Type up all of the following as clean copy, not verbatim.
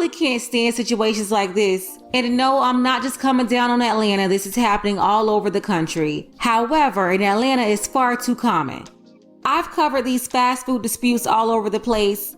really can't stand situations like this. And no, I'm not just coming down on Atlanta. This is happening all over the country. However, in Atlanta, it's far too common. I've covered these fast food disputes all over the place.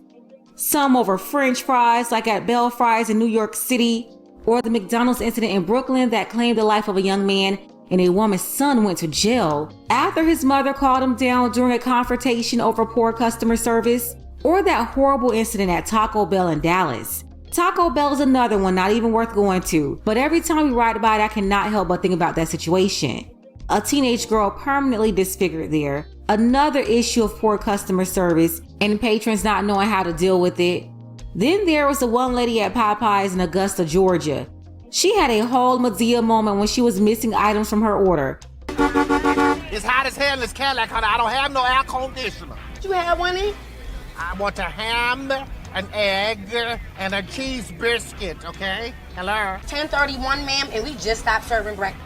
Some over French fries, like at Bell Fries in New York City, or the McDonald's incident in Brooklyn that claimed the life of a young man and a woman's son went to jail after his mother called him down during a confrontation over poor customer service, or that horrible incident at Taco Bell in Dallas. Taco Bell is another one not even worth going to, but every time we write about it, I cannot help but think about that situation. A teenage girl permanently disfigured there. Another issue of poor customer service and patrons not knowing how to deal with it. Then there was the one lady at Popeyes in Augusta, Georgia. She had a whole Medea moment when she was missing items from her order. It's hot as hell in this Cadillac, honey. I don't have no air conditioner. You have one in? I want a ham, an egg, and a cheese biscuit, okay? Hello? 10:31, ma'am, and we just stopped serving breakfast.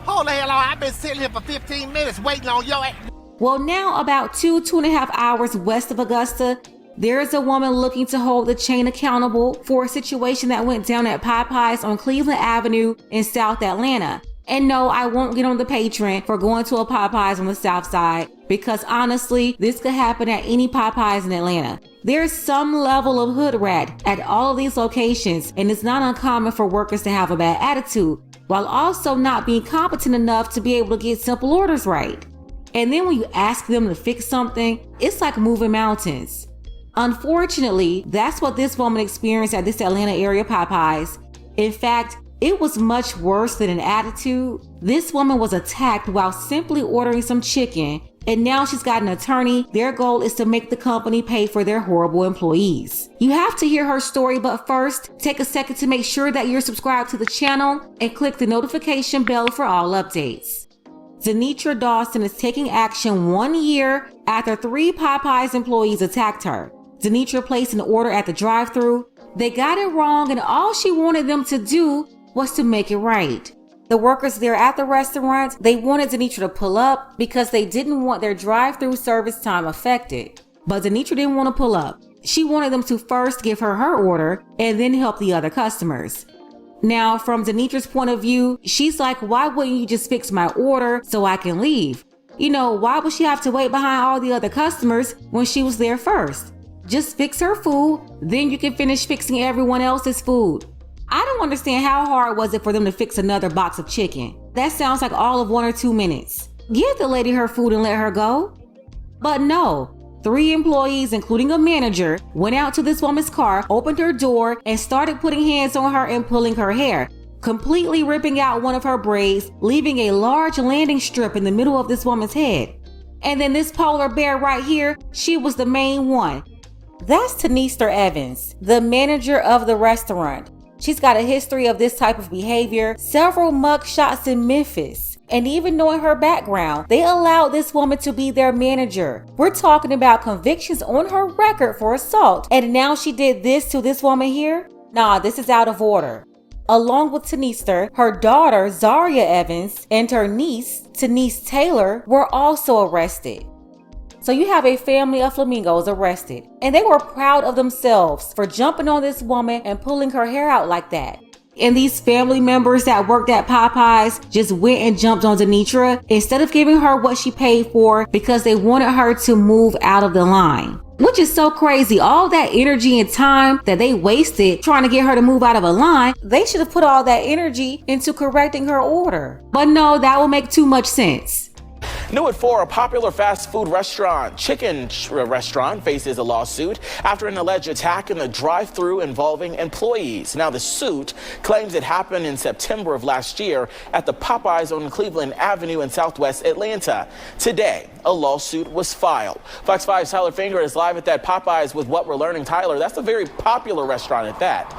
Hold the hell on. I've been sitting here for 15 minutes waiting on your ass. Well, now about 2.5 hours west of Augusta, there is a woman looking to hold the chain accountable for a situation that went down at Popeyes on Cleveland Avenue in South Atlanta. And no, I won't get on the patron for going to a Popeyes on the South Side, because honestly, this could happen at any Popeyes in Atlanta. There's some level of hood rat at all of these locations, and it's not uncommon for workers to have a bad attitude, while also not being competent enough to be able to get simple orders right. And then when you ask them to fix something, it's like moving mountains. Unfortunately, that's what this woman experienced at this Atlanta area Popeyes. In fact, it was much worse than an attitude. This woman was attacked while simply ordering some chicken, and now she's got an attorney. Their goal is to make the company pay for their horrible employees. You have to hear her story, but first, take a second to make sure that you're subscribed to the channel and click the notification bell for all updates. Denitra Dawson is taking action 1 year after 3 Popeyes employees attacked her. Denitra placed an order at the drive-thru. They got it wrong, and all she wanted them to do was to make it right. The workers there at the restaurant, they wanted Denitra to pull up because they didn't want their drive-thru service time affected. But Denitra didn't want to pull up. She wanted them to first give her her order and then help the other customers. Now, from Denitra's point of view, she's like, why wouldn't you just fix my order so I can leave? You know, why would she have to wait behind all the other customers when she was there first? Just fix her food, then you can finish fixing everyone else's food. I don't understand how hard was it for them to fix another box of chicken. That sounds like all of 1 or 2 minutes. Give the lady her food and let her go. But no, 3 employees, including a manager, went out to this woman's car, opened her door, and started putting hands on her and pulling her hair, completely ripping out one of her braids, leaving a large landing strip in the middle of this woman's head. And then this polar bear right here, she was the main one. That's Tanister Evans, the manager of the restaurant. She's got a history of this type of behavior, several mug shots in Memphis. And even knowing her background, they allowed this woman to be their manager. We're talking about convictions on her record for assault. And now she did this to this woman here? Nah, this is out of order. Along with Tanister, her daughter, Zaria Evans, and her niece, Tanise Taylor, were also arrested. So you have a family of flamingos arrested, and they were proud of themselves for jumping on this woman and pulling her hair out like that. And these family members that worked at Popeyes just went and jumped on Denitra instead of giving her what she paid for because they wanted her to move out of the line. Which is so crazy. All that energy and time that they wasted trying to get her to move out of a line, they should have put all that energy into correcting her order. But no, that will make too much sense. New at 4, a popular fast food restaurant, chicken restaurant, faces a lawsuit after an alleged attack in the drive-thru involving employees. Now, the suit claims it happened in September of last year at the Popeyes on Cleveland Avenue in Southwest Atlanta. Today, a lawsuit was filed. Fox 5's Tyler Finger is live at that Popeyes with what we're learning. Tyler, that's a very popular restaurant at that.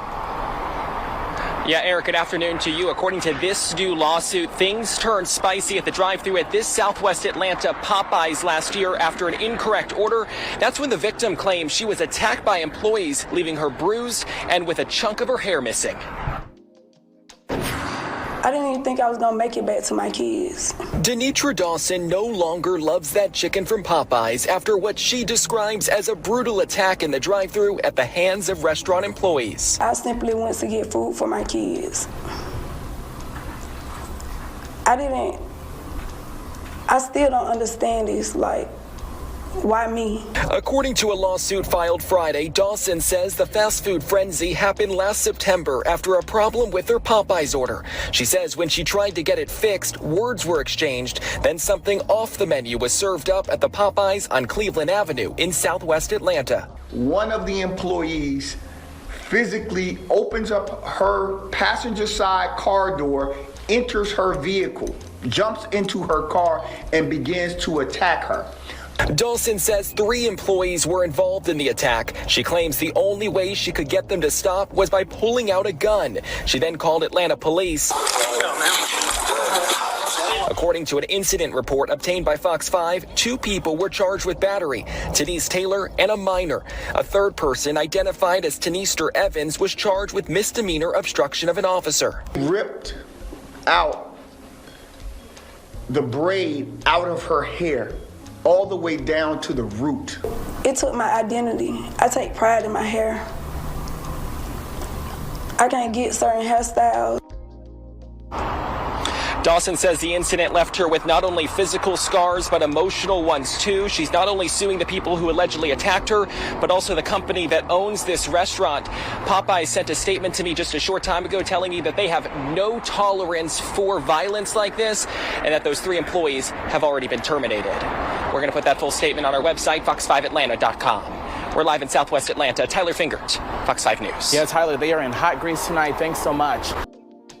Yeah, Eric, good afternoon to you. According to this new lawsuit, things turned spicy at the drive-thru at this Southwest Atlanta Popeyes last year after an incorrect order. That's when the victim claims she was attacked by employees, leaving her bruised and with a chunk of her hair missing. I didn't even think I was gonna make it back to my kids. Denitra Dawson no longer loves that chicken from Popeyes after what she describes as a brutal attack in the drive-thru at the hands of restaurant employees. I simply went to get food for my kids. I still don't understand this, like, why me? According to a lawsuit filed Friday, Dawson says the fast food frenzy happened last September after a problem with her Popeyes order. She says when she tried to get it fixed, words were exchanged, then something off the menu was served up at the Popeyes on Cleveland Avenue in Southwest Atlanta. One of the employees physically opens up her passenger side car door, enters her vehicle, jumps into her car, and begins to attack her. Dawson says 3 employees were involved in the attack. She claims the only way she could get them to stop was by pulling out a gun. She then called Atlanta police. According to an incident report obtained by Fox 5, 2 people were charged with battery, Denise Taylor and a minor. A third person, identified as Tanister Evans, was charged with misdemeanor obstruction of an officer. Ripped out the braid out of her hair, all the way down to the root. It took my identity. I take pride in my hair. I can't get certain hairstyles. Dawson says the incident left her with not only physical scars, but emotional ones too. She's not only suing the people who allegedly attacked her, but also the company that owns this restaurant. Popeyes sent a statement to me just a short time ago telling me that they have no tolerance for violence like this, and that those 3 employees have already been terminated. We're going to put that full statement on our website, fox5atlanta.com. We're live in Southwest Atlanta. Tyler Fingert, Fox 5 News. Yeah, Tyler, they are in hot grease tonight. Thanks so much.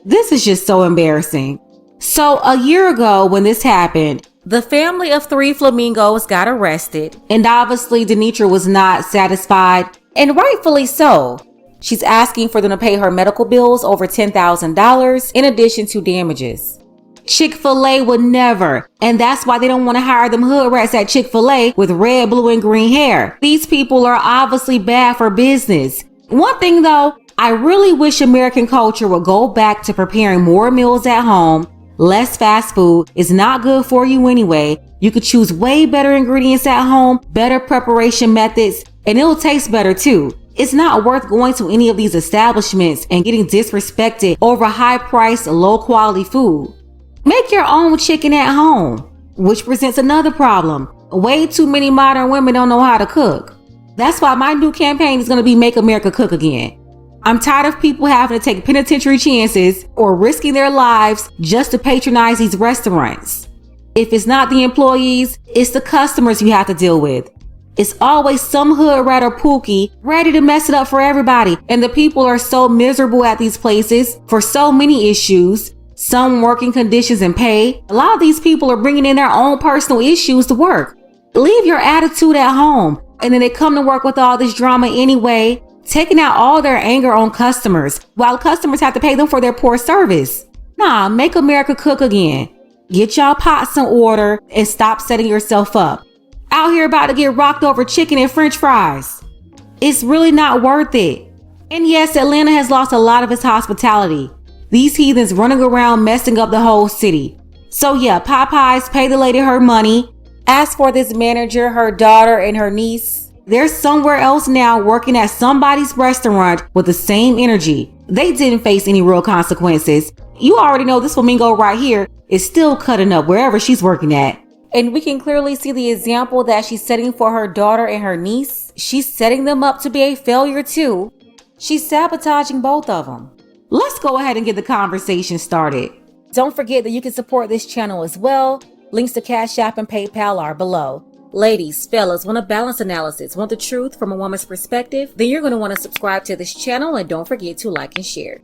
This is just so embarrassing. So a year ago when this happened, the family of 3 flamingos got arrested, and obviously Denitra was not satisfied, and rightfully so. She's asking for them to pay her medical bills over $10,000 in addition to damages. Chick-fil-A would never, and that's why they don't want to hire them hood rats at Chick-fil-A with red, blue, and green hair. These people are obviously bad for business. One thing though, I really wish American culture would go back to preparing more meals at home. Less fast food is not good for you anyway. You could choose way better ingredients at home, better preparation methods, and it'll taste better too. It's not worth going to any of these establishments and getting disrespected over high-priced, low-quality food. Make your own chicken at home, which presents another problem. Way too many modern women don't know how to cook. That's why my new campaign is going to be Make America Cook Again. I'm tired of people having to take penitentiary chances or risking their lives just to patronize these restaurants. If it's not the employees, it's the customers you have to deal with. It's always some hood rat or pookie ready to mess it up for everybody. And the people are so miserable at these places for so many issues. Some working conditions and pay. A lot of these people are bringing in their own personal issues to work. Leave your attitude at home. And then they come to work with all this drama anyway, taking out all their anger on customers while customers have to pay them for their poor service. Nah, make America cook again. Get y'all pots in order and stop setting yourself up. Out here about to get rocked over chicken and french fries. It's really not worth it. And yes, Atlanta has lost a lot of its hospitality. These heathens running around messing up the whole city. So yeah, Popeyes, pay the lady her money. As for this manager, her daughter, and her niece, they're somewhere else now working at somebody's restaurant with the same energy. They didn't face any real consequences. You already know this flamingo right here is still cutting up wherever she's working at. And we can clearly see the example that she's setting for her daughter and her niece. She's setting them up to be a failure too. She's sabotaging both of them. Let's go ahead and get the conversation started. Don't forget that you can support this channel as well. Links to Cash App and PayPal are below. Ladies, fellas, want a balanced analysis, want the truth from a woman's perspective? Then you're going to want to subscribe to this channel and don't forget to like and share.